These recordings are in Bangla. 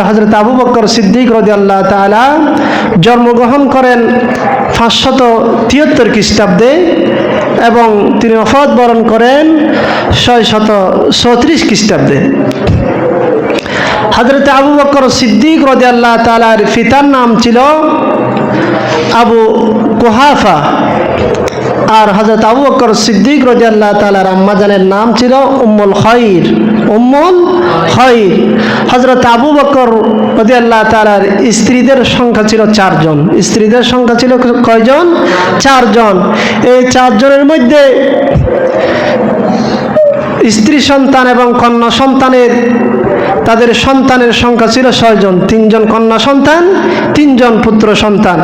হযরত আবু বকর সিদ্দিক রাদিয়াল্লাহু তাআলা জন্মগ্রহণ করেন 573 খ্রিস্টাব্দে এবং তিনি ওফাত বরণ করেন 634 খ্রিস্টাব্দে। হযরত আবু বকর সিদ্দিক রাদিয়াল্লাহু তাআলার পিতার নাম ছিল আবু কুহাফা, আর হযরত আবু বকর সিদ্দিক রাদিয়াল্লাহু তাআলার আম্মা জানের নাম ছিল উম্মুল খায়র। উম্মুল খায়র। হযরত আবু বকর রাদিয়াল্লাহু তাআলার স্ত্রীদের সংখ্যা ছিল 4 জন। স্ত্রীদের সংখ্যা ছিল কয়জন? 4 জন। এই 4 জনের মধ্যে স্ত্রী সন্তান এবং কন্যা সন্তানের তাদের সন্তানের সংখ্যা ছিল 6 জন। 3 জন কন্যা সন্তান, 3 জন পুত্র সন্তান।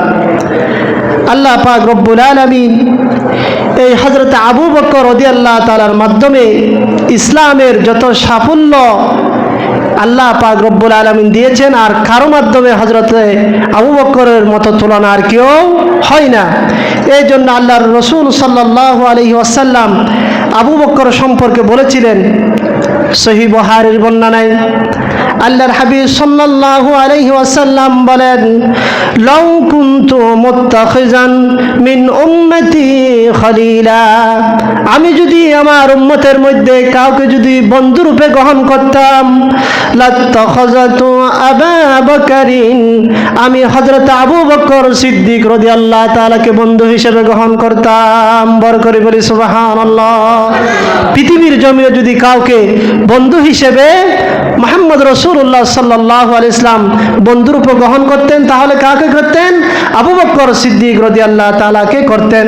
আল্লাহ পাক রব্বুল আলামিন এই হযরত আবু বকর রাদিয়াল্লাহু তাআলার মাধ্যমে ইসলামের যত সাফল্য আল্লাহ পাক রব্বুল আলামিন দিয়েছেন, আর কারো মাধ্যমে হযরত আবু বকরের মতো তুলনা আর কেউ হয় না। এই জন্য আল্লাহর রাসূল সাল্লাল্লাহু আলাইহি ওয়াসাল্লাম আবু বকর সম্পর্কে বলেছিলেন, সহিহ বুখারীর বর্ণনায় আল্লাহর হাবিব সাল্লাল্লাহু আলাইহি ওয়াসাল্লাম বলেন, লাউ কুনতু মুত্তাখিজান মিন উম্মতি খলিলা, আমি যদি আমার উম্মতের মধ্যে কাউকে যদি বন্ধু রূপে গ্রহণ করতাম, লাত্তাখাযাতু আবু বকরিন, আমি হযরত আবু বকর সিদ্দিক রাদিয়াল্লাহু তাআলাকে বন্ধু হিসেবে গ্রহণ করতাম। বড় করে বলি সুবহানাল্লাহ। পৃথিবীর জমিনে যদি কাউকে বন্ধু হিসেবে মুহাম্মদ রাসূলুল্লাহ সাল্লাল্লাহু আলাইহি ওয়াসাল্লাম বন্ধুরূপে গ্রহণ করতেন, তাহলে কাকে করতেন? আবু বকর সিদ্দিক রাদিয়াল্লাহু তাআলাকে করতেন।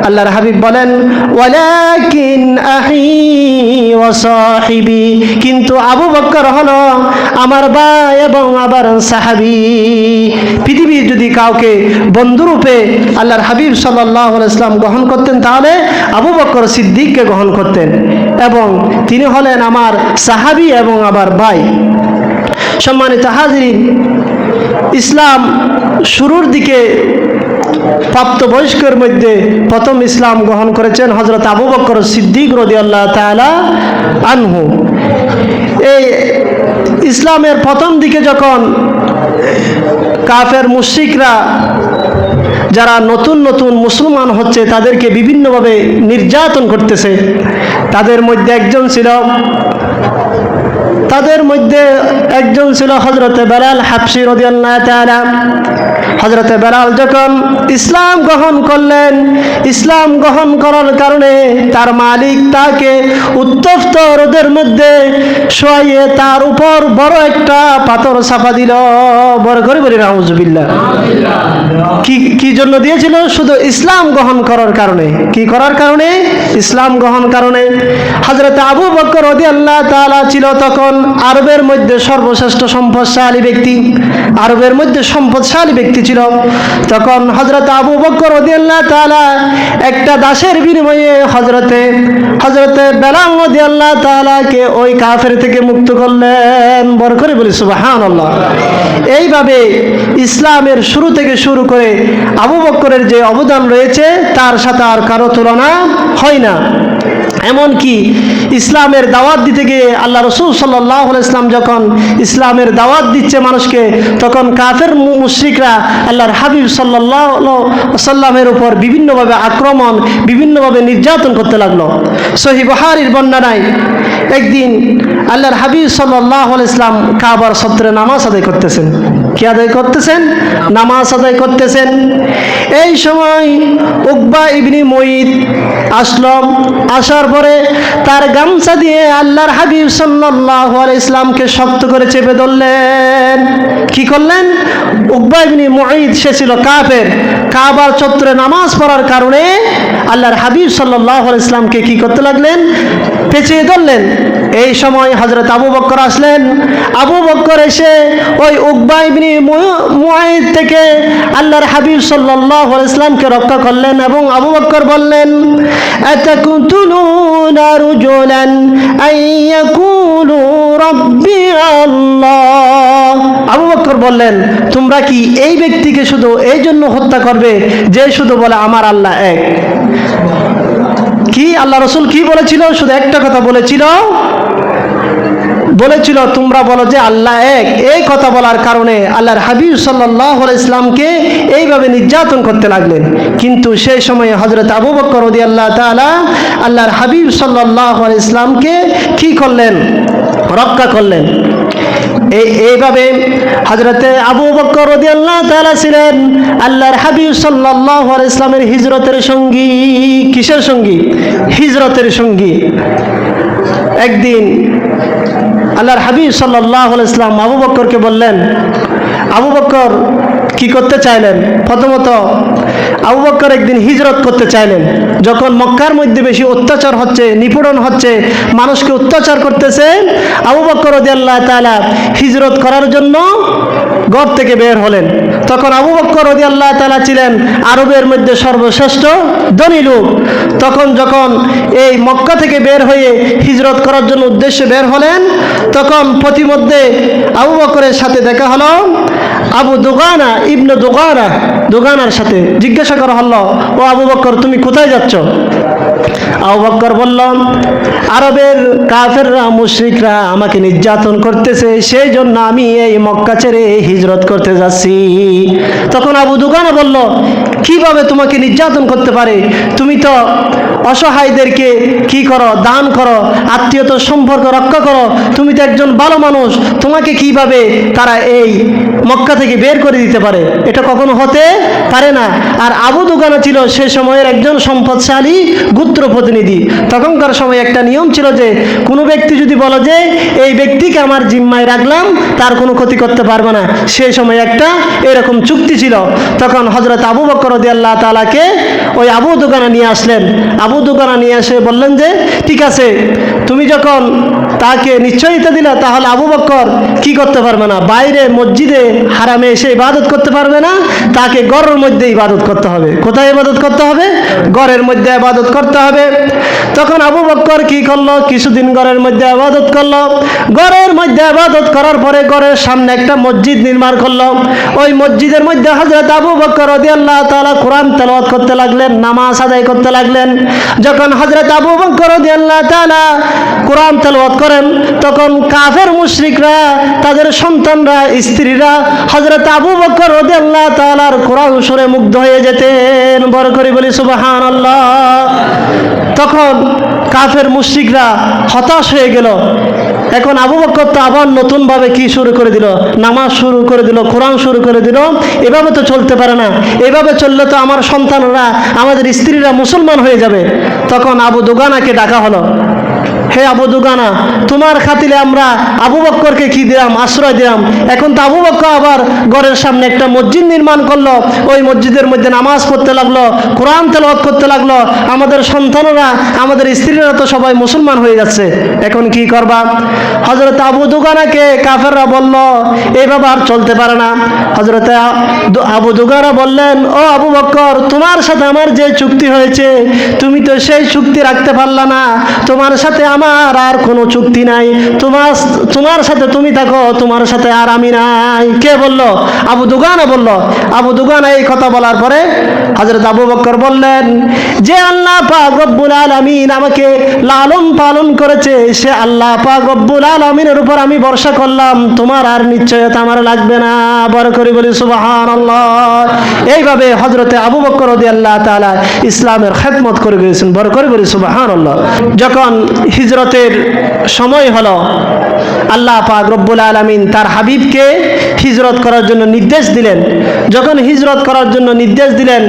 আল্লাহর হাবিব বলেন, ওয়ালাকিন আহি ওয়া সাহিবি, কিন্তু আবু বকর হলো আমার ভাই এবং আমার সাহাবী। পৃথিবীর যদি কাউকে বন্ধুরূপে আল্লাহর হাবিব সাল্লাল্লাহু আলাইহি ওয়াসাল্লাম গ্রহণ করতেন, তাহলে আবু বকর সিদ্দিককে গ্রহণ করতেন, এবং তিনি হলেন আমার সাহাবী এবং আমার ভাই। সম্মানিত হাজিরিন, ইসলাম শুরুর দিকে প্রাপ্তবয়স্কের মধ্যে প্রথম ইসলাম গ্রহণ করেছেন হযরত আবু বকর সিদ্দিক রাদিয়াল্লাহু তাআলা আনহু। এই ইসলামের প্রথম দিকে যখন কাফের মুশরিকরা যারা নতুন নতুন মুসলমান হচ্ছে তাদেরকে বিভিন্নভাবে নির্যাতন করতেছে, তাদের মধ্যে একজন ছিল হযরতে বেলাল হাবশী রাদিয়াল্লাহু তাআলা। হযরতে বেলাল যখন ইসলাম গ্রহণ করলেন, ইসলাম গ্রহণ করার কারণে তার মালিক তাকে উত্তপ্ত রোদের মধ্যে শোয়াইয়ে তার উপর বড় একটা পাথর চাপা দিল। বড় করে বলি নাউজুবিল্লাহ। কি জন্য দিয়েছিল? শুধু ইসলাম গ্রহণ করার কারণে। কি করার কারণে? ইসলাম গ্রহণ কারণে। হযরত আবু বকর রাদিয়াল্লাহু তাআলা ছিল তখন আরবের মধ্যে সর্বশ্রেষ্ঠ সম্পদশালী ব্যক্তি, আরবের মধ্যে সম্পদশালী ব্যক্তি ছিল। তখন হযরত আবু বকর রাদিয়াল্লাহু তাআলা একটা দাসের বিনিময়ে হযরতে বেলাল রাদিয়াল্লাহু তাআলাকে ওই কাফের থেকে মুক্ত করলেন। বড় করে বলি সুবহানাল্লাহ। এইভাবে ইসলামের শুরু থেকে শুরু করে আবু বকরের যে অবদান রয়েছে তার সাথে আর কারো তুলনা হয় না। এমনকি ইসলামের দাওয়াত দিতে গিয়ে আল্লাহ রাসূল সাল্লাল্লাহু আলাইহি ওয়াসাল্লাম যখন ইসলামের দাওয়াত দিচ্ছে মানুষকে, তখন কাফের মুশরিকরা আল্লাহর হাবিব সাল্লাল্লাহু আলাইহি ওয়াসাল্লামের উপর বিভিন্নভাবে আক্রমণ, বিভিন্নভাবে নির্যাতন করতে লাগলো। সহিহ বুখারীর বর্ণনায় একদিন আল্লাহর হাবিব সাল্লাল্লাহু আলাইহি ওয়াসাল্লাম কাবার চত্বরে নামাজ আদায় করতেছেন। কি আদায় করতেছেন? নামাজ আদায় করতেছেন। এই সময় উকবা ইবনে মুঈত আসলো। আসার পরে তার গামছা দিয়ে আল্লাহর হাবিব সাল্লাল্লাহু আলাইহি ওয়াসাল্লামকে শক্ত করে চেপে ধরলেন। কি করলেন? উকবা ইবনে মুঈত সে ছিল কাফের। কাবার চত্বরে নামাজ পড়ার কারণে আল্লাহর হাবিব সাল্লাল্লাহু আলাইহি ওয়াসাল্লামকে কি করতে লাগলেন? পেঁচিয়ে ধরলেন। এই সময় হযরত আবু বকর আসলেন। আবু বকর এসে ওই উকবা ইবনে মুঈত থেকে আল্লাহর হাবিব সাল্লাল্লাহু আলাইহি ওয়াসাল্লামকে রক্ষা করলেন, এবং আবু বকর বললেন, আতাকুতুলুনা রাজুলান আইয়াকুলু রাব্বি আল্লাহ। আবু বকর বললেন, তোমরা কি এই ব্যক্তিকে শুধু এই জন্য হত্যা করবে যে শুধু বলে আমার আল্লাহ এক? কি আল্লাহ রাসূল কি বলেছিল? শুধু একটা কথা বলেছিল, বলেছিল তোমরা বলো যে আল্লাহ এক। এই কথা বলার কারণে আল্লাহর হাবিব সাল্লাল্লাহু আলাইহি ইসলামকে এইভাবে নির্যাতন করতে লাগলেন। কিন্তু সেই সময়ে হযরত আবু বকর রাদিয়াল্লাহু তাআলা আল্লাহর হাবিব সাল্লাল্লাহু আলাইহি ইসলামকে কি করলেন? রক্ষা করলেন। এইভাবে হযরতে আবু বকর রাদিয়াল্লাহু তাআলা ছিলেন আল্লাহর হাবিব সাল্লাল্লাহু আলাইহি ইসলামের হিজরতের সঙ্গী। কিসের সঙ্গী? হিজরতের সঙ্গী। একদিন আল্লাহর হাবিব সাল্লাল্লাহু আলাইহি ইসলাম আবু বকরকে বললেন, আবু বকর কি করতে চাইলেন? প্রথমত আবু বকর একদিন হিজরত করতে চাইলেন। যখন মক্কার মধ্যে বেশি অত্যাচার হচ্ছে, নিপীড়ন হচ্ছে, মানুষকে অত্যাচার করতেছে, আবু বকর রাদিয়াল্লাহু তাআলা হিজরত করার জন্য ঘর থেকে বের হলেন। তখন আবু বকর রাদিয়াল্লাহু তাআলা ছিলেন আরবের মধ্যে সর্বশ্রেষ্ঠ ধনী লোক। তখন যখন এই মক্কা থেকে বের হয়ে হিজরত করার জন্য উদ্দেশ্যে বের হলেন, তখন পথিমধ্যে আবু বকরের সাথে দেখা হলো আবু দুগানা ইবনে দুগানার সাথে। জিজ্ঞাসা করা হলো, ও আবু বকর তুমি কোথায় যাচ্ছ? আবু বকর বলল, আরবের কাফেররা মুশরিকরা আমাকে নির্যাতন করতেছে, সেই জন্য আমি এই মক্কা ছেড়ে হিজরত করতে যাচ্ছি। তখন আবু দুগানা বলল, কিভাবে তোমাকে নির্যাতন করতে পারে? তুমি তো অসহায়দেরকে কি করো? দান করো, আত্মীয়তার সম্পর্ক রক্ষা করো, তুমি তো একজন ভালো মানুষ, তোমাকে কিভাবে তারা এই মক্কা থেকে বের করে দিতে পারে? এটা কখনো হতে পারে না। আর আবু দুগানা ছিল সে সময়ের একজন সম্পদশালী গোত্র প্রতিনিধি। তখনকার সময় একটা নিয়ম ছিল যে কোনো ব্যক্তি যদি বলে যে এই ব্যক্তিকে আমার জিম্মায় রাখলাম, তার কোনো ক্ষতি করতে পারবে না, সেই সময় একটা এরকম চুক্তি ছিল। তখন হযরত আবু বকর রাদিয়াল্লাহু তাআলাকে ওই আবু দুগানা নিয়ে আসলেন। আবু দুগানা নিয়ে এসে বললেন যে ঠিক আছে, তুমি যখন তাকে নিশ্চয়তা দিলা, তাহলে আবু বকর কি করতে পারবে না, বাইরে মসজিদে হারামে এসে ইবাদত করতে পারবে না, তাকে ঘরের মধ্যে ইবাদত করতে হবে। কোথায় ইবাদত করতে হবে? ঘরের মধ্যে ইবাদত করতে হবে। তখন আবু বকর কি করলো? কিছুদিন ঘরের মধ্যে ইবাদত করলো। ঘরের মধ্যে ইবাদত করার পরে ঘরের সামনে একটা মসজিদ নির্মাণ করলো। ওই মসজিদের মধ্যে হযরত আবু বকর রাদিয়াল্লাহু তাআলা কোরআন তেলাওয়াত করতে লাগলেন, নামাজ আদায় করতে লাগলেন। যখন হযরত আবু বকর রাদিয়াল্লাহু তাআলা কোরআন তেলাওয়াত করেন, তখন কাফের মুশরিকরা, তাদের সন্তানরা, স্ত্রীরা হযরত আবু বকর রাদিয়াল্লাহু তাআলার কোরআন শুনে মুগ্ধ হয়ে যেতেন। বড় করে বলি সুবহানাল্লাহ। তখন কাফের মুশরিকরা হতাশ হয়ে গেল। এখন আবু বকর তো আবার নতুনভাবে কি শুরু করে দিল? নামাজ শুরু করে দিল, কোরআন শুরু করে দিল। এভাবে তো চলতে পারে না, এভাবে চললে তো আমার সন্তানরা, আমাদের স্ত্রীরা মুসলমান হয়ে যাবে। তখন আবু দুগানাকে ডাকা হলো, হে আবু দুগানা, তোমার খাতিরে আমরা আবু বকরকে কি দিলাম? আশ্রয় দিলাম। এখন তো আবু বকর আবার ঘরের সামনে একটা মসজিদ নির্মাণ করলো, ওই মসজিদের মধ্যে নামাজ পড়তে লাগলো, কোরআন তেলাওয়াত করতে লাগলো। আমাদের সন্তানরা, আমাদের স্ত্রীরা তো সবাই মুসলমান হয়ে যাচ্ছে, এখন কি করবা? হযরত আবু দুগানাকে কাফেররা বলল, এইভাবে আর চলতে পারে না। হযরত আবু দুগানা বললেন, ও আবু বকর, তোমার সাথে আমার যে চুক্তি হয়েছে, তুমি তো সেই চুক্তি রাখতে পারলা না। তোমার সাথে আমার আর কোনো চুক্তি নাই। তোমার সাথে তুমি থাকো, তোমার সাথে আর আমি নাই। কে বলল? আবু দুগানা বলল। আবু দুগানা এই কথা বলার পরে হযরত আবু বকর বললেন, যে আল্লাহ পাক রব্বুল আলামিন আমাকে লালন পালন করেছে, সে আল্লাহ পাক রব্বুল আলামিনের উপর আমি ভরসা করলাম, তোমার আর নিশ্চয়তা আমার লাগবে না। বড় করে বলি সুবহানাল্লাহ। এইভাবে হযরতে আবু বকর রাদিয়াল্লাহু তাআলা ইসলামের খেদমত করে গিয়েছেন। বড় করে বলি সুবহানাল্লাহ। যখন হিজরতের সময় হলো, আল্লাহ পাক রব্বুল আলামিন তার হাবিবকে হিজরত করার জন্য নির্দেশ দিলেন। যখন হিজরত করার জন্য নির্দেশ দিলেন,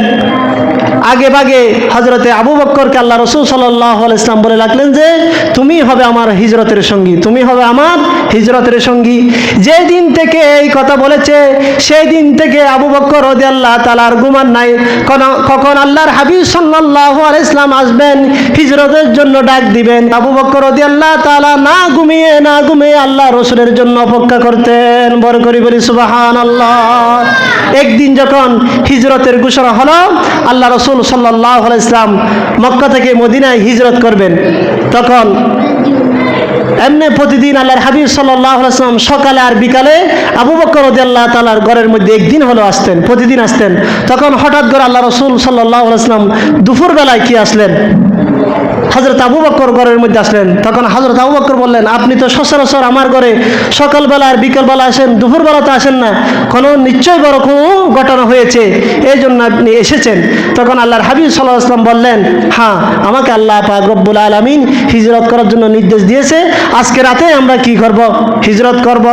আগে ভাগে হযরতে আবু বকরকে আল্লাহ রাসূল সাল্লাল্লাহু আলাইহি ওয়াসাল্লাম বলে রাখলেন যে তুমি হবে আমার হিজরতের সঙ্গী, তুমি হবে আমার হিজরতের সঙ্গী। যেই দিন থেকে এই কথা বলেছে, সেই দিন থেকে আবু বকর রাদিয়াল্লাহু তাআলা আর ঘুমান নাই। কখন আল্লাহর হাবিব সাল্লাল্লাহু আলাইহি ওয়াসাল্লাম আসবেন, হিজরতের জন্য ডাক দিবেন, আবু বকর রাদিয়াল্লাহু তাআলা না ঘুমিয়ে আল্লাহ রাসূলের জন্য অপেক্ষা করতেন। বড় করে বলি সুবহানাল্লাহ। একদিন যখন হিজরতের ঘোষণা হলো, আল্লাহ রাসূল সাল্লাল্লাহু আলাইহি ওয়াসাল্লাম মক্কা থেকে মদিনায় হিজরত করবেন, তখন এমনি প্রতিদিন আল্লাহর হাবিব সাল্লাল্লাহু আলাইহি ওয়াসাল্লাম সকালে আর বিকালে আবু বকর রাদিয়াল্লাহু তাআলার ঘরের মধ্যে একদিন হলো আসতেন, প্রতিদিন আসতেন। তখন হঠাৎ করে আল্লাহ রাসূল সাল্লাল্লাহু আলাইহি ওয়াসাল্লাম দুপুর বেলায় কি আসলেন? হযরত আবু বকর ঘরের মধ্যে আসলেন। তখন হযরত আবু বকর বললেন, আপনি তো সচরাচর আমার ঘরে সকালবেলা আর বিকেলবেলা আসেন, দুপুরবেলা তো আসেন না, কোনো নিশ্চয় বড় কোনো ঘটনা হয়েছে, এই জন্য আপনি এসেছেন। তখন আল্লাহর হাবিব সাল্লাল্লাহু আলাইহি ওয়াসাল্লাম বললেন, হ্যাঁ, আমাকে আল্লাহ পাক রব্বুল আলামিন হিজরত করার জন্য নির্দেশ দিয়েছে, আজকে রাতে আমরা কি করব? হিজরত করব।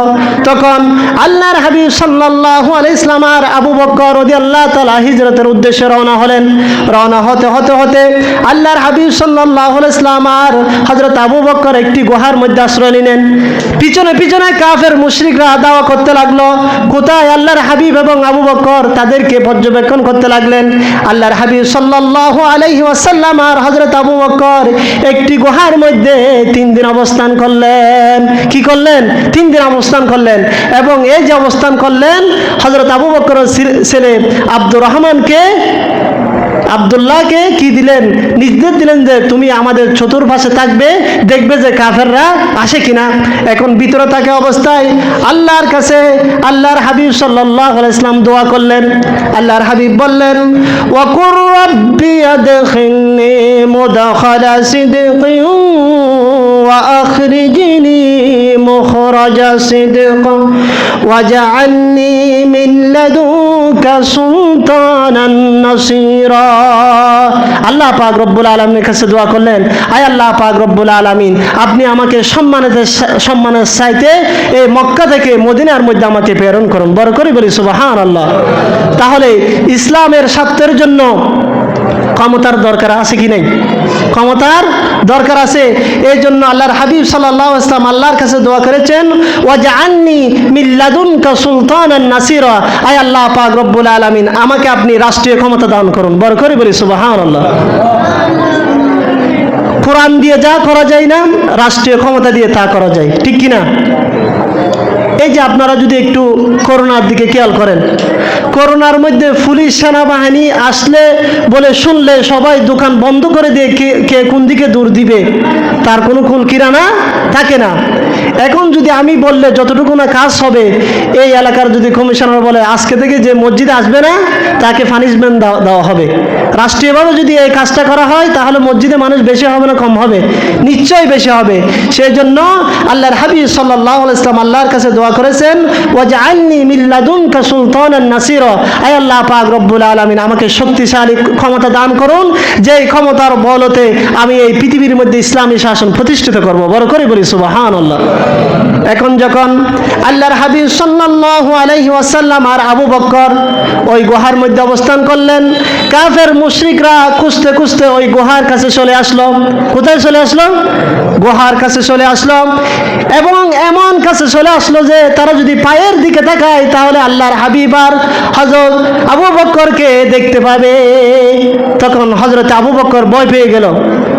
তখন আল্লাহর হাবিব সাল্লাল্লাহু আলাইহি ওয়াসাল্লাম আর আবু বকর রাদিয়াল্লাহু তাআলা হিজরতের উদ্দেশ্যে রওনা হলেন। রওনা হতে হতে হতে আল্লাহর হাবিব সাল্লাল্লাহু আলাইহি ওয়াসাল্লাম আর হযরত আবু বকর একটি গুহার মধ্যে আশ্রয় নিলেন। পিছনে পিছনে কাফের মুশরিকরা দাওয়া করতে লাগলো। কোথায় আল্লাহর হাবিব এবং আবু বকর? তাদেরকে পর্যবেক্ষণ করতে লাগলেন। আল্লাহর হাবিব সাল্লাল্লাহু আলাইহি ওয়াসাল্লাম আর হযরত আবু বকর একটি গুহার মধ্যে 3 দিন অবস্থান করলেন। কি করলেন? 3 দিন অবস্থান করলেন। এবং এই যে অবস্থান করলেন, হযরত আবু বকরের ছেলে আব্দুল্লাহকে কি দিলেন? নির্দেশ দিলেন যে তুমি আমাদের চতুর্পাশে থাকবে, দেখবে যে কাফেররা আসে কিনা। এখন ভিতরে থাকা অবস্থায় আল্লাহর কাছে আল্লাহর হাবিব সাল্লাল্লাহু আলাইহি ওয়াসাল্লাম দোয়া করলেন। আল্লাহর হাবিব বললেন, ওয়াকুর রাব্বি আদখিলনি মুদখালা সিদকিন ওয়া আখরিজনি মুখরাজা সিদক ওয়াজআলনি মিন লাদুনকা সুলতানান নাসীরা। আল্লাহ পাক রব্বুল আলামিনের কাছে দোয়া করলেন, আয় আল্লাহ পাক রব্বুল আলামিন, আপনি আমাকে সম্মানের চাইতে এই মক্কা থেকে মদিনার মধ্যে আমাকে প্রেরণ করুন। বড় করে বলি সুবহানাল্লাহ। তাহলে ইসলামের স্বার্থের জন্য ক্ষমতার দরকার আছে কি নাই? ক্ষমতার দরকার আছে। এই জন্য আল্লাহর হাবিব সাল্লাল্লাহু আলাইহি ওয়াসাল্লাম আল্লাহর কাছে দোয়া করেছেন, ওয়াজআলনি মিন লাদুনকা সুলতানান নাসীরা, আয় আল্লাহ পাক রব্বুল আলামিন, আমাকে আপনি রাষ্ট্রীয় ক্ষমতা দান করুন। বড় করে বলি সুবহানাল্লাহ। কোরআন দিয়ে যা করা যায় না, রাষ্ট্রীয় ক্ষমতা দিয়ে তা করা যায়, ঠিক কি না? এই যে আপনারা যদি একটু করোনার দিকে খেয়াল করেন, করোনার মধ্যে পুলিশ সেনাবাহিনী আসলে বলে শুনলে সবাই দোকান বন্ধ করে দিয়ে কে কোন দিকে দৌড় দিবে তার কোনো কুল কিরানা থাকে না। এখন যদি আমি বললে যতটুকু না কাজ হবে, এই এলাকার যদি কমিশনার বলে আজকে থেকে যে মসজিদে আসবে না তাকে পানিশমেন্ট দেওয়া হবে, রাষ্ট্রীয়ভাবে যদি এই কাজটা করা হয় তাহলে মসজিদে মানুষ বেশি হবে না কম হবে? নিশ্চয়ই বেশি হবে। সেই জন্য আল্লাহর হাবিব সাল্লাল্লাহু আলাইহি ওয়াসাল্লাম আল্লাহর কাছে দোয়া করেছেন, ওয়াজআলনি মিন লাদুনকা সুলতানান নাসীরা, আয় আল্লাহ পাক রব্বুল আলামিন, আমাকে শক্তিশালী ক্ষমতা দান করুন, যেই ক্ষমতার বলতে আমি এই পৃথিবীর মধ্যে ইসলামী শাসন প্রতিষ্ঠিত করব। বড় করে বলি সুবহানাল্লাহ। এখন যখন আল্লাহর হাবিব সাল্লাল্লাহু আলাইহি ওয়াসাল্লাম আর আবু বকর ওই গুহার মধ্যে অবস্থান করলেন, কাফের মুশরিকরা খুঁজতে খুঁজতে ওই গুহার কাছে চলে আসলো। কোথায় চলে আসলো? গুহার কাছে চলে আসলো। এবং এমন কাছে চলে আসলো যে তারা যদি পায়ের দিকে তাকায় তাহলে আল্লাহর হাবিব আর হযরত আবু বকরকে দেখতে পাবে। তখন হযরত আবু বকর ভয় পেয়ে গেল,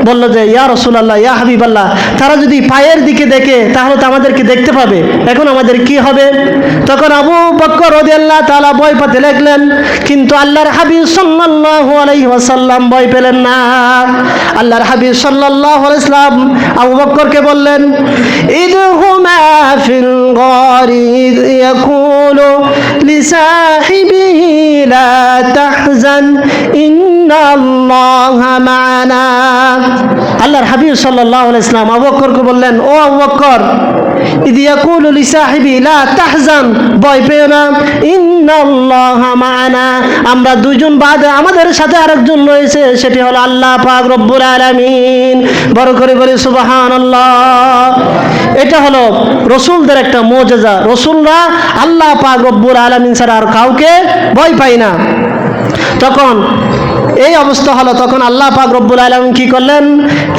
বলল যে ইয়া রাসূলুল্লাহ, ইয়া হাবিবাল্লাহ, তারা যদি পায়ের দিকে দেখে তাহলে তো আমাদেরকে দেখতে পাবে, এখন আমাদের কি হবে? তখন আবু বকর রাদিয়াল্লাহু তাআলা ভয় পেতে লাগলেন, কিন্তু আল্লাহর হাবিব সাল্লাল্লাহু আলাইহি ওয়াসাল্লাম ভয় পেলেন না। আল্লাহর হাবিব সাল্লাল্লাহু আলাইহি ওয়াসাল্লাম আবু বকরকে বললেন, ইদহুমা ফিল গারি ইয়াকুলু লিসাহিবিহি লা তাহজান ইন্নাল্লাহা মা'ানা। আল্লাহর হাবিব সাল্লাল্লাহু আলাইহি ওয়াসাল্লাম আবু বকরকে বললেন, ও আবু বকর, ইদ ইয়াকুলু লিসাহিবি লা তাহজান, ভয় পেও না, ইন্নাল্লাহা মা'ানা, আমরা দুইজন বাদে আমাদের সাথে আরেকজন রয়েছে, সেটি হলো আল্লাহ পাক রব্বুল আলামিন। বড় করে বলি সুবহানাল্লাহ। এটা হলো রাসূলদের একটা মুজিজা। রাসূলরা আল্লাহ পাক রব্বুল আলামিন ছাড়া আর কাউকে ভয় পায় না। তখন এই অবস্থা হলো, তখন আল্লাহ পাক রব্বুল আলামিন কি করলেন?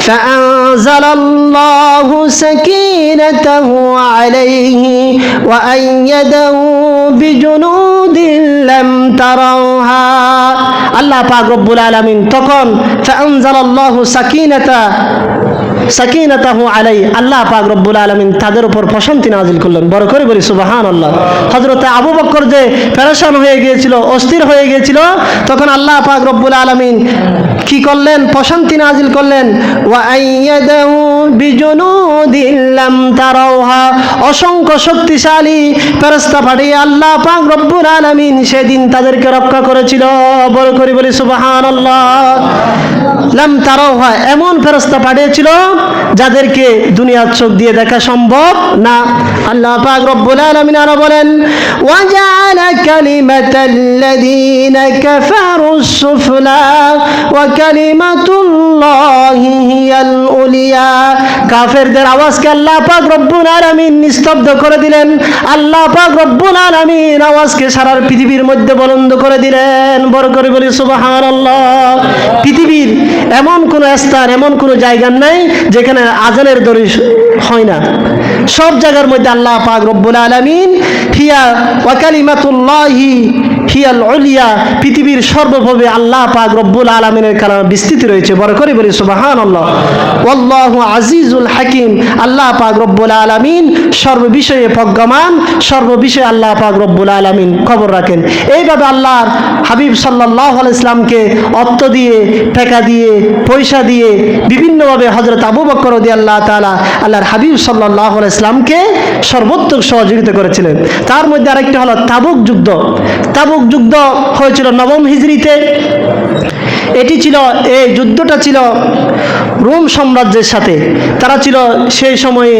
ফাআনজালাল্লাহু সাকিনাতাহু আলাইহি ওয়া আইয়াদাহু বিজুনুদিন লাম তারাউহা। আল্লাহ পাক রব্বুল আলামিন তখন ফাআনজালাল্লাহু সাকিনাতাহু আলাইহি, আল্লাহ পাক রব্বুল আলামিন তাদের উপর প্রশান্তি নাজিল করলেন। বড় করে বলি সুবহানাল্লাহ। হযরত আবু বকর যে পেরেশান হয়ে গিয়েছিল, অস্থির হয়ে গিয়েছিল, তখন আল্লাহ পাক রব্বুল আলামিন কি করলেন? প্রশান্তি নাজিল করলেন। ওয়া আইয়াদাহু বিজুনুদিন লাম তারাউহা, অসংখ্য শক্তিশালী ফেরেশতা পাঠিয়ে আল্লাহ পাক রব্বুল আলামিন সেদিন তাদেরকে রক্ষা করেছিল। বড় করে বলি সুবহানাল্লাহ। লাম তারাউহা, এমন ফেরেশতা পাঠিয়েছিল যাদেরকে দুনিয়ার চোখ দিয়ে দেখা সম্ভব না। আল্লাহ পাক রব্বুল আলামিন আরো বলেন, ওয়াজআলা কালিমাতাল্লাযীনা কাফারুস সুফলা ওয়া কালিমাতুল্লাহি হিয়াল উলিয়া। কাফেরদের আওয়াজকে আল্লাহ পাক রব্বুল আলামিন নিস্তব্ধ করে দিলেন। আল্লাহ পাক রব্বুল আলামিন আওয়াজকে সারা পৃথিবীর মধ্যে বুলন্দ করে দিলেন। বড় করে বলি সুবহানাল্লাহ। পৃথিবীর এমন কোন স্থান, এমন কোন জায়গা নাই যেখানে আজানের দড়ি হয় না। সব জায়গার মধ্যে আল্লাহ পাক রব্বুল আলামিন হিয়া ওয়া কালিমাতুল্লাহি হিয়াল উলিয়া, পৃথিবীর সর্বভৌমে আল্লাহ পাক রব্বুল আলামিনের কালাম বিস্তৃতি রয়েছে। বড় করে বলি সুবহানাল্লাহ। ওয়াল্লাহু আজিজুল হাকিম, আল্লাহ পাক রব্বুল আলামিন সর্ববিষয়ে প্রজ্ঞামান, সর্ববিষয়ে আল্লাহ পাক রব্বুল আলামিন খবর রাখেন। এইভাবে আল্লাহর হাবিব সাল্লাল্লাহু আলাইহি সাল্লামকে অর্থ দিয়ে, টাকা দিয়ে, পয়সা দিয়ে বিভিন্নভাবে হযরত আবু বকর রাদিয়াল্লাহু তাআলা আল্লাহর হাবিব সাল্লাল্লাহু আলাইহি সাল্লামকে সর্বোত্তম সহযোগিতা করেছিলেন। তার মধ্যে আরেকটি হলো তাবুক যুদ্ধ। তাবুক যুদ্ধ হয়েছিল 9ম হিজরিতে। এটি ছিল, এই যুদ্ধটা ছিল রোম সাম্রাজ্যের সাথে। তারা ছিল সেই সময়ে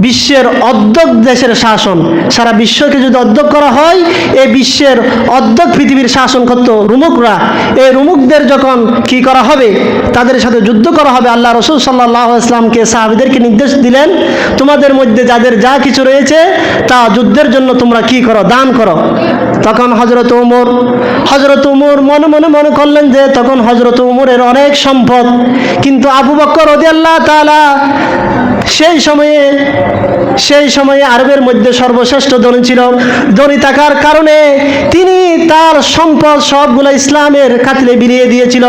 বিশ্বের অর্ধেক দেশের শাসন। সারা বিশ্বকে যদি অর্ধেক করা হয়, এই বিশ্বের অর্ধেক পৃথিবীর শাসন করত রোমকরা। এই রোমকদের যখন কি করা হবে, তাদের সাথে যুদ্ধ করা হবে, আল্লাহ রাসূল সাল্লাল্লাহু আলাইহি ওয়াসাল্লামকে সাহাবীদেরকে নির্দেশ দিলেন, তোমাদের মধ্যে যাদের যা কিছু রয়েছে তা যুদ্ধের জন্য তোমরা কি করো, দান করো। তখন হযরত ওমর মনে করলেন যে তখন হযরত ওমরের অনেক সম্পদ, কিন্তু আবু বকর রাদিয়াল্লাহু তাআলা সেই সময়ে আরবের মধ্যে সর্বশ্রেষ্ঠ ধনী ছিল। ধনী থাকার কারণে তিনি তার সম্পদ সবগুলো ইসলামের খাতিরে বিলিয়ে দিয়েছিল।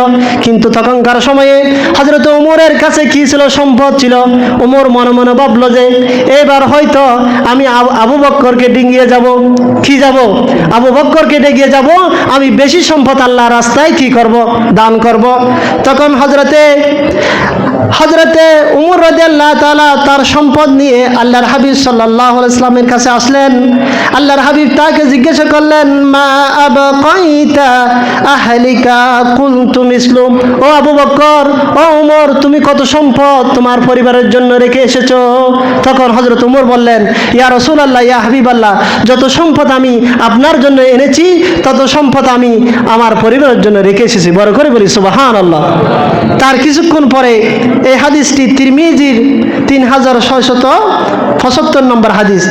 কিন্তু তখনকার সময়ে হযরত ওমরের কাছে কি ছিল, সম্পদ ছিল। ওমর মনে মনে ভাবলো যে এবার হয়তো আমি আবু বকরকে ডিঙিয়ে যাব। কি যাব? আবু বকরকে ডেগিয়ে যাব, আমি বেশি সম্পদ আল্লাহর রাস্তায় কি করব, দান করব। তখন হযরতে ওমর রাদিয়াল্লাহু তাআলা তার সম্পদ নিয়ে আল্লাহর হাবিব সাল্লাল্লাহু আলাইহি ওয়াসাল্লামের কাছে আসলেন। আল্লাহর হাবিব তাকে জিজ্ঞাসা করলেন, মা আবকাইতা আহলিকা কুনতু মিসলুম। ও আবু বকর, ও ওমর, তুমি কত সম্পদ তোমার পরিবারের জন্য রেখে এসেছো? তখন হযরত ওমর বললেন, ইয়া রাসূলুল্লাহ, ইয়া হাবিবাল্লাহ, যত সম্পদ আমি আপনার জন্য এনেছি তত সম্পদ আমি আমার পরিবারের জন্য রেখে এসেছি। বড় করে বলি সুবহানাল্লাহ। তার কিছুক্ষণ পরে এই হাদিসটি তিরমিজির 3675 নম্বর হাদিস।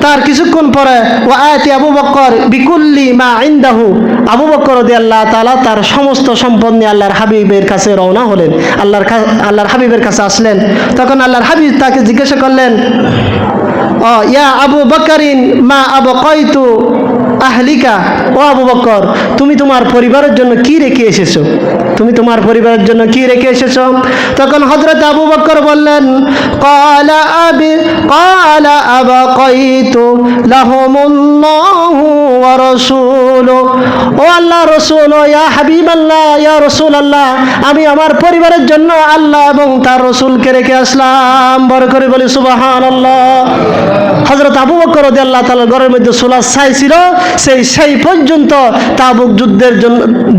তার কিছুক্ষণ পরে ওয়াতি আবু বকর বিকুল্লি মা ইনদাহু, আবু বকর রাদিয়াল্লাহু তাআলা তার সমস্ত সম্পদ নিয়ে আল্লাহর হাবিবের কাছে রওনা হলেন, আল্লাহর হাবিবের কাছে আসলেন। তখন আল্লাহর হাবিব তাকে জিজ্ঞাসা করলেন, ইয়া আবু বকরিন মা আবকাইতু আহলিকা। ও আবু বকর, তুমি তোমার পরিবারের জন্য কি রেখে এসেছো? তুমি তোমার পরিবারের জন্য কি রেখে এসেছো? তখন হযরত আবু বকর বললেন, ক্বালা আবকাইতু লাহুমুল্লাহু ওয়া রাসূলুহু। ও আল্লাহর রাসূল, ইয়া হাবিবাল্লাহ, ইয়া রাসূলুল্লাহ, আমি আমার পরিবারের জন্য আল্লাহ এবং তার রাসূলকে রেখে আসলাম। বড় করে বলি সুবহানাল্লাহ। হযরত আবু বকর রাদিয়াল্লাহু তাআলা ঘরের মধ্যে সোলার ছাই ছিল, সেই পর্যন্ত তাবুক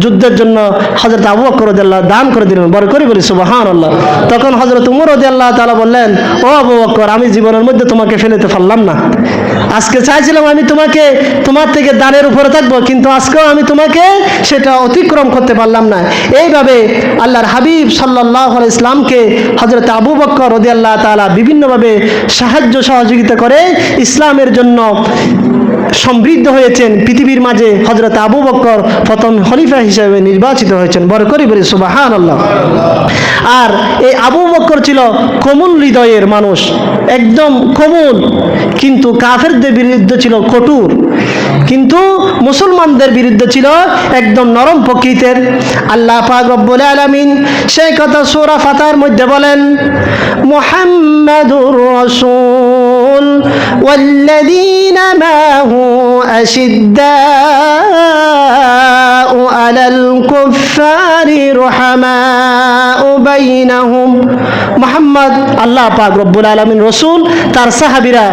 যুদ্ধের জন্য হযরত আবু বকর রাদিয়াল্লাহু দান করে দিলেন। বড় করে বলি সুবহানাল্লাহ। তখন হযরত ওমর রাদিয়াল্লাহু তাআলা বললেন, ও আবু বকর, আমি জীবনের মধ্যে তোমাকে ফেলতে পারলাম না। আজকে চাইছিলাম আমি তোমার থেকে দানের উপরে থাকবো, কিন্তু আজকেও আমি তোমাকে সেটা অতিক্রম করতে পারলাম না। এইভাবে আল্লাহর হাবিব সাল্লাল্লাহু আলাইহি ওয়াসাল্লামকে হযরত আবু বকর রাদিয়াল্লাহু তাআলা বিভিন্নভাবে সাহায্য সহযোগিতা করে ইসলামের জন্য সমৃদ্ধ হয়েছেন। পৃথিবীর মাঝে হযরত আবু বকর প্রথম খলিফা হিসেবে নির্বাচিত হয়েছেন। বড় করে বলি সুবহানাল্লাহ। আর এই আবু বকর ছিল কোমল হৃদয়ের মানুষ, একদম কোমল, কিন্তু কাফেরদের বিরুদ্ধে ছিল কঠোর, কিন্তু মুসলমানদের বিরুদ্ধে ছিল একদম নরম প্রকৃতির। আল্লাহ পাক রব্বুল আলামিন সেই কথা সূরা ফাতিহার মধ্যে বলেন, মুহাম্মাদুর রাসূল ওয়াল্লাযীনা মাহু আশিদ্দাউ আলাল কুফফারি রুহামাউ বাইনাহুম। মুহাম্মদ, আল্লাহ পাক রব্বুল আলামিন রাসূল, তার সাহাবীরা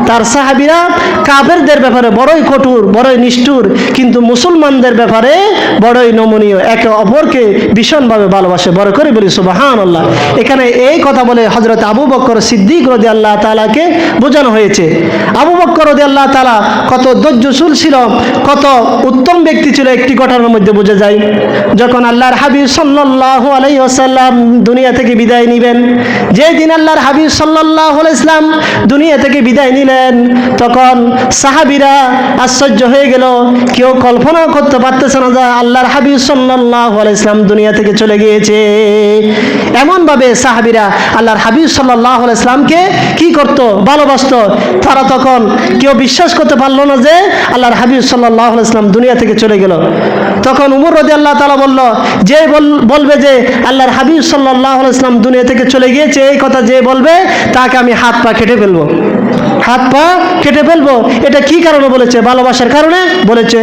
তার সাহাবীরা কাফেরদের ব্যাপারে বড়ই কঠোর, বড়ই নিষ্ঠুর, কিন্তু মুসলমানদের ব্যাপারে বড়ই নমনীয়, একে অপরকে ভীষণভাবে ভালোবাসে। বড় করে বলি সুবহানাল্লাহ। এখানে এই কথা বলে হযরত আবু বকর সিদ্দিক রাদিয়াল্লাহু তাআলাকে বোঝানো হয়েছে। আবু বকর রাদিয়াল্লাহু তাআলা কত ধৈর্যশীল ছিল, কত উত্তম ব্যক্তি ছিল একটি ঘটনার মধ্যে বোঝা যায়। যখন আল্লাহর হাবিব সাল্লাল্লাহু আলাইহি ওয়াসাল্লাম দুনিয়া থেকে বিদায় নেবেন, যেই দিন আল্লাহর হাবিব সাল্লাল্লাহু আলাইহি ওয়াসাল্লাম দুনিয়া থেকে বিদায় নিলেন, তখন সাহাবীরা আশ্চর্য হয়ে গেল। কেউ কল্পনা করতে পারতেছে না যে আল্লাহর হাবিব সাল্লাল্লাহু আলাইহি ওয়াসাল্লাম দুনিয়া থেকে চলে গিয়েছে। এমনভাবে সাহাবীরা আল্লাহর হাবিব সাল্লাল্লাহু আলাইহি ওয়াসাল্লামকে কি করত? ভালোবাসত। তারা তখন কেউ বিশ্বাস করতে পারলো না যে আল্লাহর হাবিব সাল্লাল্লাহু আলাইহি ওয়াসাল্লাম দুনিয়া থেকে চলে গেল। তখন উমর রাদিয়াল্লাহু তাআলা বলল, যে বলবে যে আল্লাহর হাবিব সাল্লাল্লাহু আলাইহি ওয়াসাল্লাম দুনিয়া থেকে চলে গিয়েছে, এই কথা যে বলবে তাকে আমি হাত পা কেটে ফেলবো, হাত পা কেটে ফেলবো। এটা কি কারণে বলেছে? ভালোবাসার কারণে বলেছে।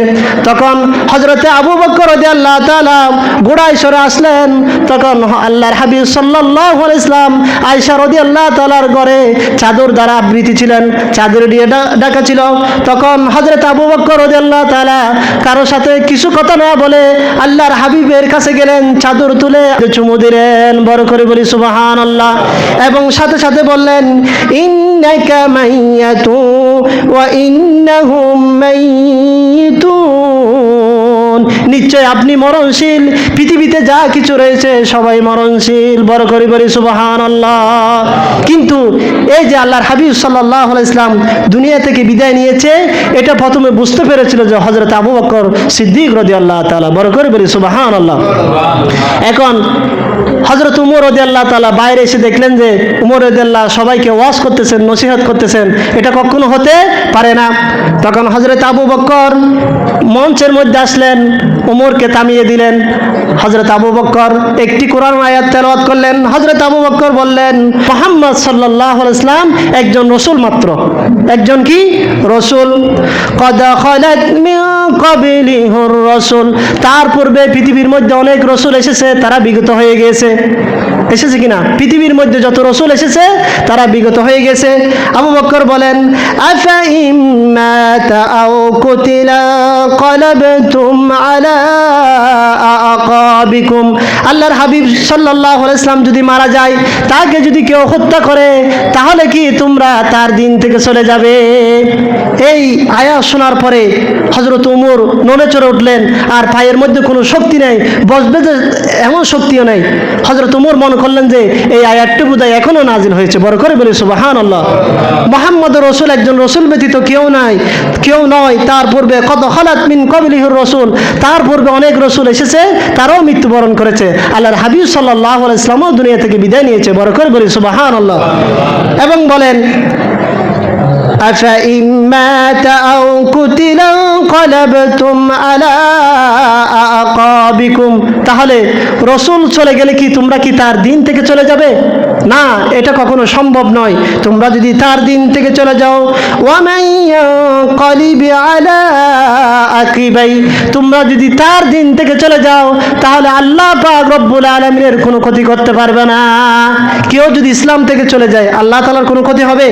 তখন হযরতে আবু বকর রাদিয়াল্লাহু তাআলা ঘোড়ায় চড়ে আসলেন। তখন আল্লাহর হাবিব সাল্লাল্লাহু আলাইহি ওয়াসাল্লাম আয়েশা রাদিয়াল্লাহু তাআলার ঘরে চাদর দ্বারা আবৃত ছিলেন, চাদর দিয়ে ঢাকা ছিল। তখন হযরত আবু বকর রাদিয়াল্লাহু তাআলা কারো সাথে কিছু কথা না বলে আল্লাহর হাবিবের কাছে গেলেন, চাদর তুলে চুমু দিলেন। বড় করে বলি সুবহানাল্লাহ। এবং সাথে সাথে বললেন, ইন্নাকা মাইয়াতু ওয়া ইন্নাহুম মাইয়িতুন, নিশ্চয় আপনি মরণশীল, পৃথিবীতে যা কিছু রয়েছে সবাই মরণশীল। বড় করে বলি সুবহানাল্লাহ। কিন্তু এই যে আল্লাহর হাবিব সাল্লাল্লাহু আলাইহি ওয়াসাল্লাম দুনিয়া থেকে বিদায় নিয়েছে, এটা প্রথমে বুঝতে পেরেছিল যে হযরত আবু বকর সিদ্দিক রাদিয়াল্লাহু তাআলা। বড় করে বলি সুবহানাল্লাহ। এখন হযরত উমর রাদিয়াল্লাহু তাআলা বাইরে এসে দেখলেন যে উমর রাদিয়াল্লাহু সবাইকে ওয়াজ করতেছেন, নসিহত করতেছেন, এটা কখনো হতে পারে না। তখন হযরত আবু বকর মঞ্চের মধ্যে আসলেন, উমরকে থামিয়ে দিলেন। হযরত আবু বকর একটি কোরআন আয়াত তেলাওয়াত করলেন। হযরত আবু বকর বললেন, মুহাম্মদ সাল্লাল্লাহু আলাইহি ওয়াসাল্লাম একজন রাসূল মাত্র, একজন কি রাসূল। কদ খালাত মিন ক্বাবলিহির রাসূল, তার পূর্বে পৃথিবীর মধ্যে অনেক রাসূল এসেছে, তারা বিগত হয়ে গেছে। এসেছে কিনা? পৃথিবীর মধ্যে যত রাসূল এসেছে তারা বিগত হয়ে গেছে। আবু বকর বলেন, আফা ইম্মাতা আও কুতিলা ক্বালাবতুম আলা আকাবিকুম, আল্লাহর হাবিব সাল্লাল্লাহু আলাইহি ওয়াসাল্লাম যদি মারা যায়, তাকে যদি কেউ হত্যা করে, তাহলে কি তোমরা তার দিন থেকে চলে যাবে? এই আয়াত শোনার পরে হযরত ওমর নড়ে চড়ে উঠলেন, আর পায়ের মধ্যে কোনো শক্তি নেই, বসবে যে এমন শক্তিও নেই। হযরত ওমর মনে করলেন যে এই আয়াতটি বোধহয় এখনো নাজিল হয়েছে। বড় করে বলি সুবহানাল্লাহ। মুহাম্মদ রাসূল একজন রাসূল ব্যতীত কেউ নাই, কেউ নয়। তার পূর্বে কদ খালাত মিন ক্বাবলিহির রাসূল, তার পূর্বে অনেক রাসূল এসেছে, তারাও মৃত্যুবরণ করেছে। আল্লাহর হাবিব সাল্লাল্লাহু আলাইহি ওয়াসাল্লামও দুনিয়া থেকে বিদায় নিয়েছে। বড় করে বলি সুবহানাল্লাহ। এবং বলেন, আফা ইম্মাতা আও কুতিলা ক্বালাবতুম আলা আকাবিকুম, তাহলে রাসূল চলে গেলে কি তোমরা কি তার দিন থেকে চলে যাবে? না, এটা কখনো সম্ভব নয়। তোমরা যদি তার দিন থেকে চলে যাও, ওয়া মান ইয়ানকালিবি আলা আকিবাই, তোমরা যদি তার দিন থেকে চলে যাও, তাহলে আল্লাহ পাক রব্বুল আলামিনের কোনো ক্ষতি করতে পারবে না। কেউ যদি ইসলাম থেকে চলে যায়, আল্লাহ তাআলার কোনো ক্ষতি হবে?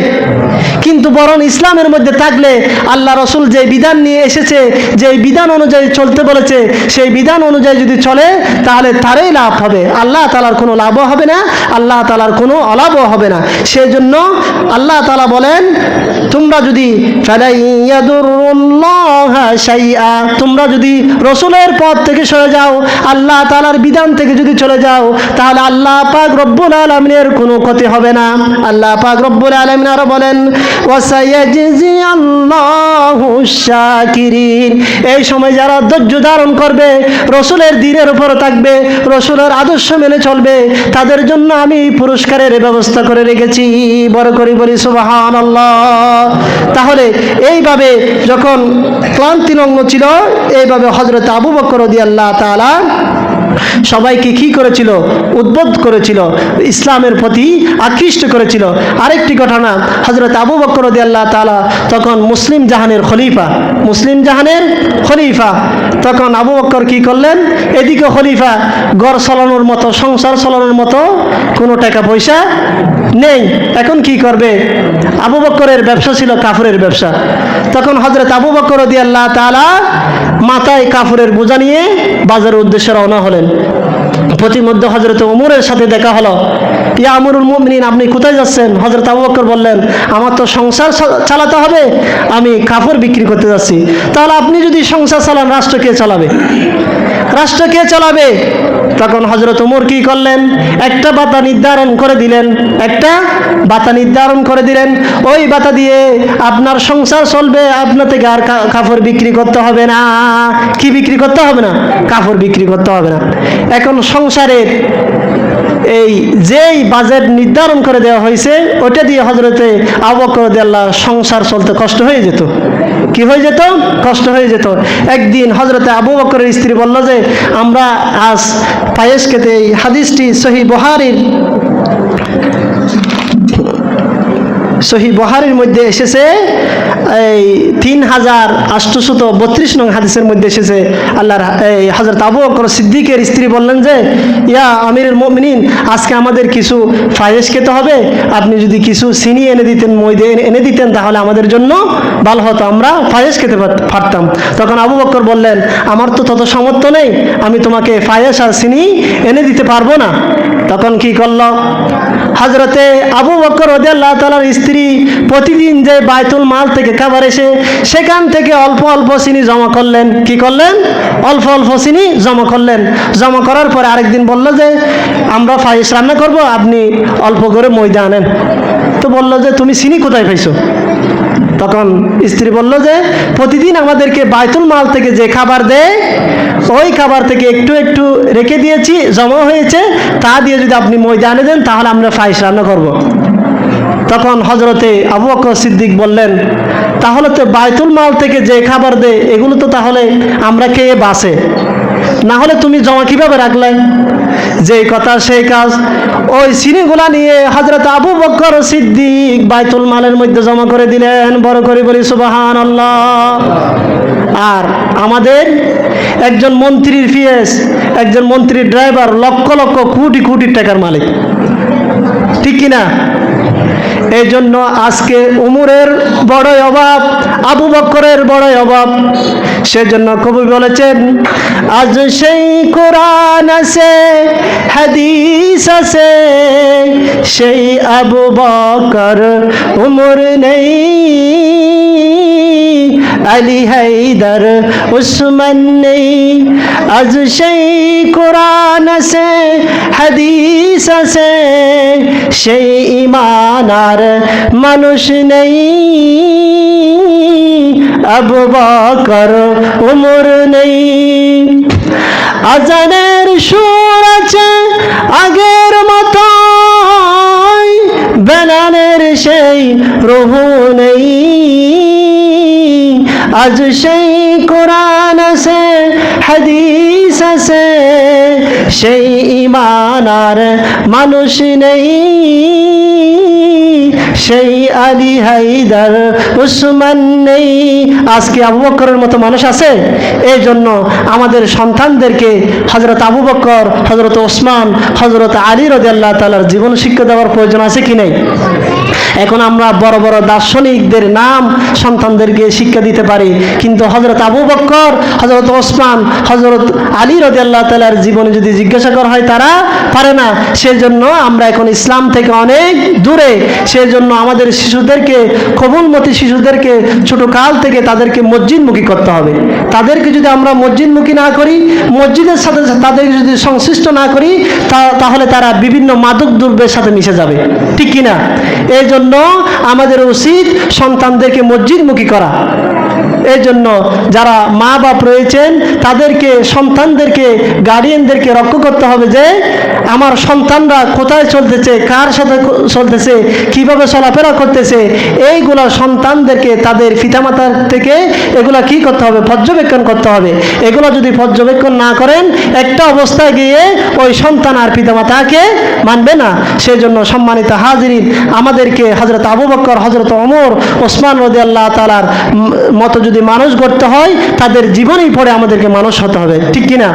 কিন্তু বরং ইসলামের মধ্যে থাকলে আল্লাহ রাসূল যে বিধান নিয়ে এসেছে, যে বিধান অনুযায়ী চলতে বলেছে, সেই বিধান অনুযায়ী যদি চলে, তাহলে তারই লাভ হবে, আল্লাহ তাআলার কোনো লাভও হবে না, আল্লাহ তাআলার কোনো অলাভও হবে না। সেজন্য আল্লাহ তাআলা বলেন, তোমরা যদি ফালাইয়াদুরুল্লাহা শাইআ, তোমরা যদি রাসূলের পথ থেকে সরে যাও, আল্লাহ তাআলার বিধান থেকে যদি চলে যাও, তাহলে আল্লাহ পাক রব্বুল আলামিনের কোনো ক্ষতি হবে না। আল্লাহ পাক রব্বুল আলামিন আরো বলেন, ওয়াসায়াজজি আল্লাহু শাকিরিন, এই সময় যারা ধৈর্য ধারণ করবে, রাসূলের দ্বীনের উপর থাকবে, রাসূলের আদর্শ মেনে চলবে, তাদের জন্য আমি পুরস্কারের ব্যবস্থা করে রেখেছি। বড় করে বলি সুবহানাল্লাহ। তাহলে এইভাবে যখন ক্লান্তিলগ্ন ছিল, এইভাবে হযরত আবু বকর রাদিয়াল্লাহু তাআলা সবাইকে কি করেছিল? উদ্বুদ্ধ করেছিল, ইসলামের প্রতি আকৃষ্ট করেছিল। আরেকটি ঘটনা, হযরত আবু বকর রাদিয়াল্লাহু তাআলা তখন মুসলিম জাহানের খলিফা, মুসলিম জাহানের খলিফা। তখন আবু বকর কি করলেন? এদিকে খলিফা ঘর চালানোর মতো, সংসার চালানোর মতো কোনো টাকা পয়সা নেই। এখন কি করবে? আবু বকরের ব্যবসা ছিল কাপড়ের ব্যবসা। তখন হযরত আবু বকর রাদিয়াল্লাহু তাআলা মাথায় কাপড়ের বোঝা নিয়ে বাজারের উদ্দেশ্যে রওনা হলেন। প্রতিমধ্যে হযরত ওমরের সাথে দেখা হলো। ইয়া আমিরুল মুমিনিন, আপনি কোথায় যাচ্ছেন? হযরত আবু বকর বললেন, আমার তো সংসার চালাতে হবে, আমি কাপড় বিক্রি করতে যাচ্ছি। তাহলে আপনি যদি সংসার চালান, রাষ্ট্র কে চালাবে? রাষ্ট্র কে চালাবে? তখন হযরত ওমর কি করলেন? একটা বাতা নির্ধারণ করে দিলেন, একটা বাতা নির্ধারণ করে দিলেন। ওই বাতা দিয়ে আপনার সংসার চলবে, আপনার থেকে আর কাপড় বিক্রি করতে হবে না। কি বিক্রি করতে হবে না? কাপড় বিক্রি করতে হবে না। এখন সংসারের এই যেই বাজেট নির্ধারণ করে দেওয়া হয়েছে, ওটা দিয়ে হযরতে আবু বকর রাদিয়াল্লাহু সংসার চলতে কষ্ট হয়ে যেত। কি হয়ে যেত? কষ্ট হয়ে যেত। একদিন হযরতে আবু বকরের স্ত্রী বলল যে, আমরা আজ পায়েস খেতে, এই হাদিসটি সহিহ বুখারীর মধ্যে এসেছে, এই 3832 নং হাদিসের মধ্যে এসেছে। আল্লাহর এই হযরত আবু বকর সিদ্দিকের স্ত্রী বললেন যে, ইয়া আমিরুল মুমিনিন, আজকে আমাদের কিছু পায়েস খেতে হবে, আপনি যদি কিছু চিনি এনে দিতেন, ময়দা এনে দিতেন, তাহলে আমাদের জন্য ভালো হতো, আমরা পায়েস খেতে পারতাম। তখন আবু বকর বললেন, আমার তো তত সামর্থ্য নেই, আমি তোমাকে পায়েস আর চিনি এনে দিতে পারবো না। তখন কি করল? হযরতে আবু বকর রাদিয়াল্লাহু তাআলার স্ত্রী প্রতিদিন যে বাইতুল মাল থেকে খাবার এসে, সেখান থেকে অল্প অল্প চিনি জমা করলেন। কি করলেন? অল্প অল্প চিনি জমা করলেন। জমা করার পরে আরেকদিন বলল যে, আমরা পায়েস রান্না করব, আপনি অল্প করে ময়দা আনেন। তো বলল যে, তুমি চিনি কোথায় পাইছো? তখন স্ত্রী বলল যে, প্রতিদিন আমাদেরকে বাইতুল মাল থেকে যে খাবার দেয়, ওই খাবার থেকে একটু একটু রেখে দিয়েছি, জমা হয়েছে, তা দিয়ে যদি আপনি ময়দা এনে দেন, তাহলে আমরা পায়েস রান্না করব। তখন হযরতে আবু বকর সিদ্দিক বললেন, তাহলে তো বাইতুল মাল থেকে যে খাবার দেয়, এগুলো তো তাহলে আমরা খেয়ে বাঁচে, না হলে তুমি জমা কিভাবে রাখলে? যে কথা সেই কাজ। ওই চিনিগুলা নিয়ে হযরত আবু বকর সিদ্দিক বাইতুল মালের মধ্যে জমা করে দিলেন। বড় করে বলি সুবহানাল্লাহ। আর আমাদের একজন মন্ত্রীর পিএস, একজন মন্ত্রীর ড্রাইভার লক্ষ লক্ষ কোটি কোটি টাকার মালিক, ঠিক কিনা? এই জন্য আজকে উমরের বড়ই অভাব, আবু বকরের বড়ই অভাব। সেজন্য কবি বলেছেন, আজ সেই কোরআন আছে, হাদিস আছে, সেই আবু বকর উমর নেই, আলী হায়দার উসমান নেই। আজ সেই কোরআন আছে, হাদিস আছে, সেই ঈমান আর মানুষ নেই, আবু বকর উমর নেই। আজানের সুর আছে আগের মতো, বেলালের সেই রুহু নেই। আজ সেই কোরআন আছে, হাদিস আছে, সেই ঈমান আর মানুষ নেই, সেই আলী হায়দার উসমান নেই। আজকে আবু বকরের মতো মানুষ আছে? এই জন্য আমাদের সন্তানদেরকে হযরত আবু বকর, হযরত ওসমান, হযরত আলী রাদিয়াল্লাহু তাআলার জীবন শিক্ষা দেওয়ার প্রয়োজন আছে কি নাই? এখন আমরা বড় বড় দার্শনিকদের নাম সন্তানদেরকে শিক্ষা দিতে পারি, কিন্তু হযরত আবু বকর, হযরত ওসমান, হযরত আলী রাদিয়াল্লাহু তাআলার জীবনে যদি জিজ্ঞাসা করা হয়, তারা পারে না। সেজন্য আমরা এখন ইসলাম থেকে অনেক দূরে। সেজন্য আমাদের শিশুদেরকে, কবুলমতি শিশুদেরকে ছোট কাল থেকে তাদেরকে মসজিদমুখী করতে হবে। তাদেরকে যদি আমরা মসজিদমুখী না করি, মসজিদের সাথে তাদেরকে যদি সংশ্লিষ্ট না করি, তাহলে তারা বিভিন্ন মাদক দ্রব্যের সাথে মিশে যাবে, ঠিক কিনা? এই জন্য আমাদের উচিত সন্তানদেরকে মসজিদমুখী করা। এই জন্য যারা মা বাপ রয়েছেন, তাদেরকে, সন্তানদেরকে, গার্ডিয়ানদেরকে রক্ষা করতে হবে যে আমার সন্তানরা কোথায় চলতেছে, কার সাথে চলতেছে, কিভাবে চলাফেরা করতেছে, এইগুলা সন্তানদেরকে তাদের পিতামাতার থেকে এগুলা কি করতে হবে? পর্যবেক্ষণ করতে হবে। এগুলা যদি পর্যবেক্ষণ না করেন, একটা অবস্থায় গিয়ে ওই সন্তান আর পিতামাতাকে মানবে না। সেজন্য সম্মানিত হাজিরিন, আমাদেরকে হযরত আবু বকর, হযরত ওমর, ওসমান রাদিয়াল্লাহু তাআলার মতো যদি মানুষ গড়তে হয়, তাদের জীবনেই পড়ে আমাদেরকে মানুষ হতে হবে, ঠিক কিনা?